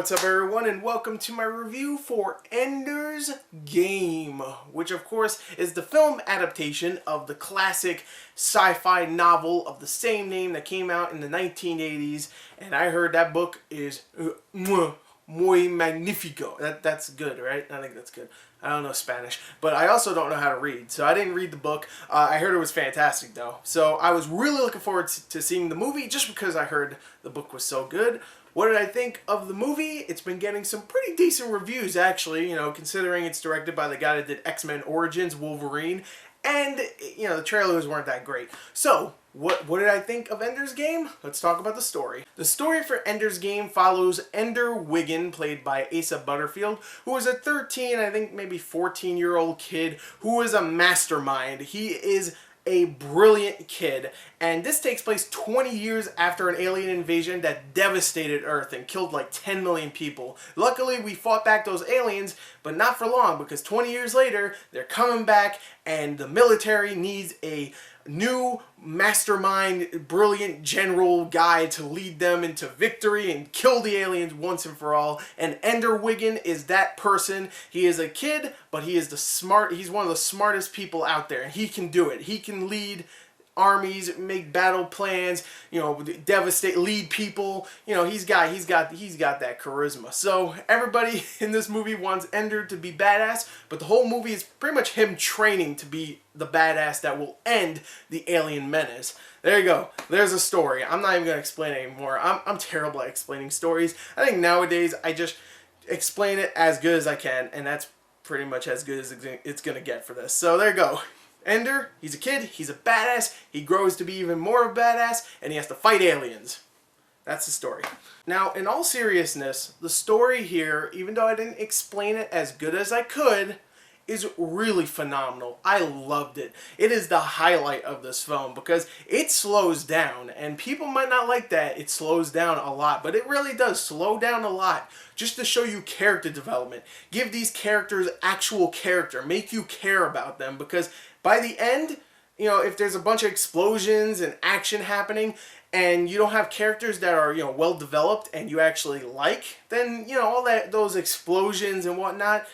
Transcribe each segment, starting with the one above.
what's up everyone, and welcome to my review for Ender's Game, which of course is the film adaptation of the classic sci-fi novel of the same name that came out in the 1980s, and I heard that book is muy magnifico. That's good, right? I think that's good. I don't know Spanish, but I also don't know how to read, so I didn't read the book. I heard it was fantastic, though. So I was really looking forward to seeing the movie just because I heard the book was so good. What did I think of the movie? It's been getting some pretty decent reviews, actually, you know, considering it's directed by the guy that did X-Men Origins, Wolverine, and, you know, the trailers weren't that great. So, what did I think of Ender's Game? Let's talk about the story. The story for Ender's Game follows Ender Wiggin, played by Asa Butterfield, who is a 13, I think maybe 14-year-old kid who is a mastermind. He is a brilliant kid, and this takes place 20 years after an alien invasion that devastated Earth and killed like 10 million people. Luckily, we fought back those aliens, but not for long, because 20 years later, they're coming back, and the military needs a new mastermind, brilliant general guy to lead them into victory and kill the aliens once and for all. And Ender Wiggin is that person. He is a kid, but he's one of the smartest people out there, and he can do it. He can lead armies, make battle plans, you know, lead people. You know, he's got that charisma. So everybody in this movie wants Ender to be badass, but the whole movie is pretty much him training to be the badass that will end the alien menace. There you go. There's a story. I'm not even gonna explain it anymore. I'm terrible at explaining stories. I think nowadays I just explain it as good as I can, and that's pretty much as good as it's gonna get for this. So there you go. Ender, he's a kid, he's a badass, he grows to be even more of a badass, and he has to fight aliens. That's the story. Now, in all seriousness, the story here, even though I didn't explain it as good as I could, is really phenomenal. I loved it. It is the highlight of this film because it slows down, and people might not like that it slows down a lot, but it really does slow down a lot just to show you character development. Give these characters actual character, make you care about them, because by the end, you know, if there's a bunch of explosions and action happening and you don't have characters that are, you know, well developed and you actually like, then, you know, all those explosions and whatnot,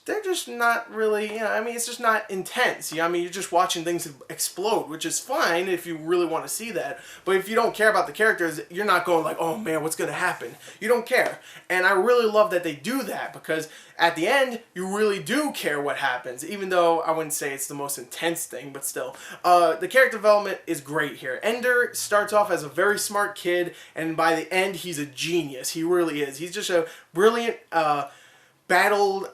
they're just not really, you know, I mean, it's just not intense. You know, I mean, you're just watching things explode, which is fine if you really want to see that. But if you don't care about the characters, you're not going like, oh man, what's going to happen? You don't care. And I really love that they do that, because at the end, you really do care what happens, even though I wouldn't say it's the most intense thing, but still. The character development is great here. Ender starts off as a very smart kid, and by the end, he's a genius. He really is. He's just a brilliant battle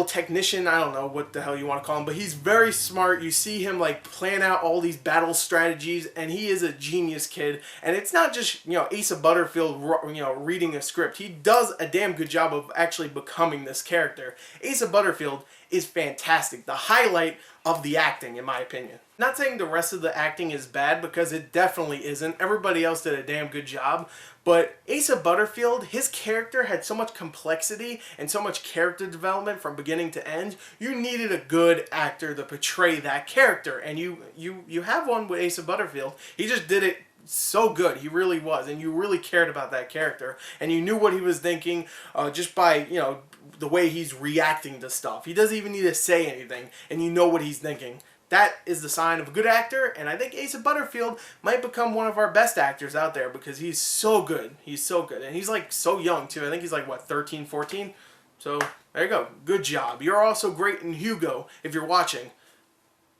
technician, I don't know what the hell you want to call him, but he's very smart. You see him like plan out all these battle strategies, and he is a genius kid. And it's not just, you know, Asa Butterfield, you know, reading a script. He does a damn good job of actually becoming this character. Asa Butterfield is fantastic. The highlight of the acting, in my opinion. Not saying the rest of the acting is bad, because it definitely isn't. Everybody else did a damn good job. But Asa Butterfield, his character had so much complexity and so much character development from beginning to end. You needed a good actor to portray that character, and you have one with Asa Butterfield. He just did it so good. He really was, and you really cared about that character, and you knew what he was thinking just by, you know, the way he's reacting to stuff. He doesn't even need to say anything, and you know what he's thinking. That is the sign of a good actor, and I think Asa Butterfield might become one of our best actors out there, because he's so good. He's so good, and he's like so young too. I think he's like, what, 13, 14? So there you go. Good job. You're also great in Hugo if you're watching.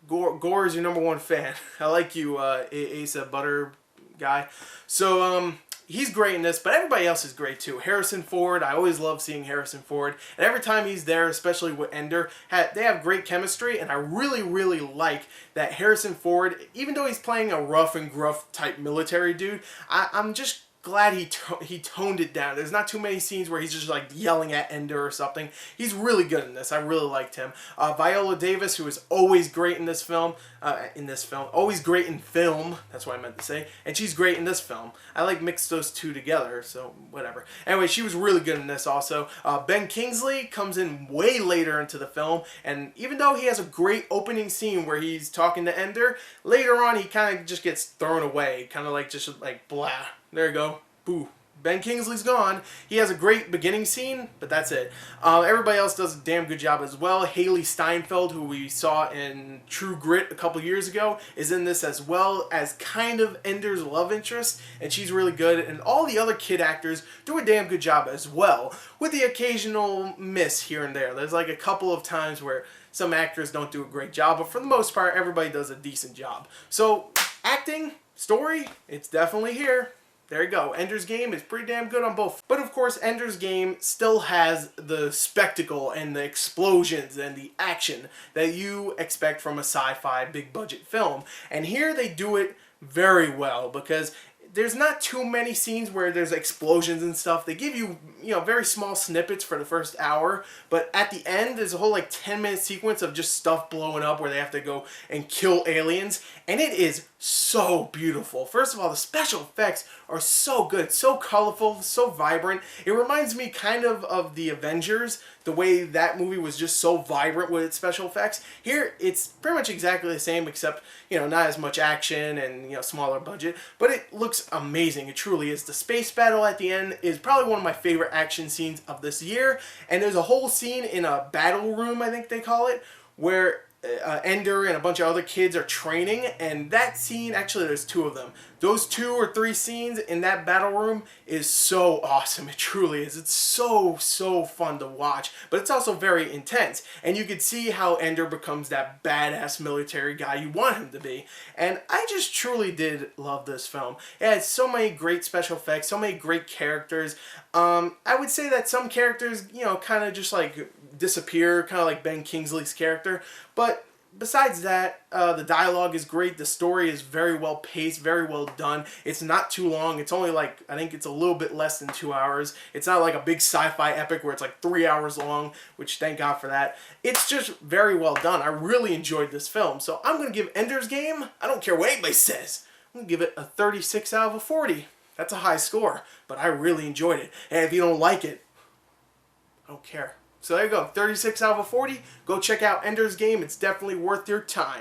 Gore is your #1 fan. I like you, Asa Butter guy. So he's great in this, but everybody else is great too. Harrison Ford, I always love seeing Harrison Ford, and every time he's there, especially with Ender, they have great chemistry, and I really, really like that Harrison Ford, even though he's playing a rough and gruff type military dude, I'm just glad he toned it down. There's not too many scenes where he's just like yelling at Ender or something. He's really good in this. I really liked him. Viola Davis, who is always great in this film, always great in film, that's what I meant to say, and she's great in this film. I like mix those two together, so whatever. Anyway, she was really good in this also. Ben Kingsley comes in way later into the film, and even though he has a great opening scene where he's talking to Ender, later on he kind of just gets thrown away, kind of like just like blah. There you go. Boo. Ben Kingsley's gone. He has a great beginning scene, but that's it. Everybody else does a damn good job as well. Haley Steinfeld, who we saw in True Grit a couple years ago, is in this as well as kind of Ender's love interest, and she's really good. And all the other kid actors do a damn good job as well, with the occasional miss here and there. There's like a couple of times where some actors don't do a great job, but for the most part, everybody does a decent job. So, acting, story, it's definitely here. There you go. Ender's Game is pretty damn good on both. But of course, Ender's Game still has the spectacle and the explosions and the action that you expect from a sci-fi big budget film. And here they do it very well, because there's not too many scenes where there's explosions and stuff. They give you, very small snippets for the first hour, but at the end, there's a whole 10-minute sequence of just stuff blowing up where they have to go and kill aliens, and it is so beautiful. First of all, the special effects are so good, so colorful, so vibrant. It reminds me kind of the Avengers, the way that movie was just so vibrant with its special effects. Here, it's pretty much exactly the same, except, not as much action and, smaller budget, but it looks amazing. It truly is. The space battle at the end is probably one of my favorite action scenes of this year, and there's a whole scene in a battle room, I think they call it, where Ender and a bunch of other kids are training, and that scene, actually there's two of them. Those 2 or 3 scenes in that battle room is so awesome. It truly is. It's so fun to watch, but it's also very intense, and you could see how Ender becomes that badass military guy you want him to be. And I just truly did love this film. It had so many great special effects, so many great characters. I would say that some characters, kind of just disappear, kind of like Ben Kingsley's character, but besides that, the dialogue is great. The story is very well paced, very well done. It's not too long. It's only I think it's a little bit less than 2 hours. It's not like a big sci-fi epic where it's 3 hours long, which thank God for that. It's just very well done. I really enjoyed this film. So I'm going to give Ender's Game, I don't care what anybody says, I'm going to give it a 36 out of a 40. That's a high score, but I really enjoyed it. And if you don't like it, I don't care. So there you go, 36 out of a 40. Go check out Ender's Game. It's definitely worth your time.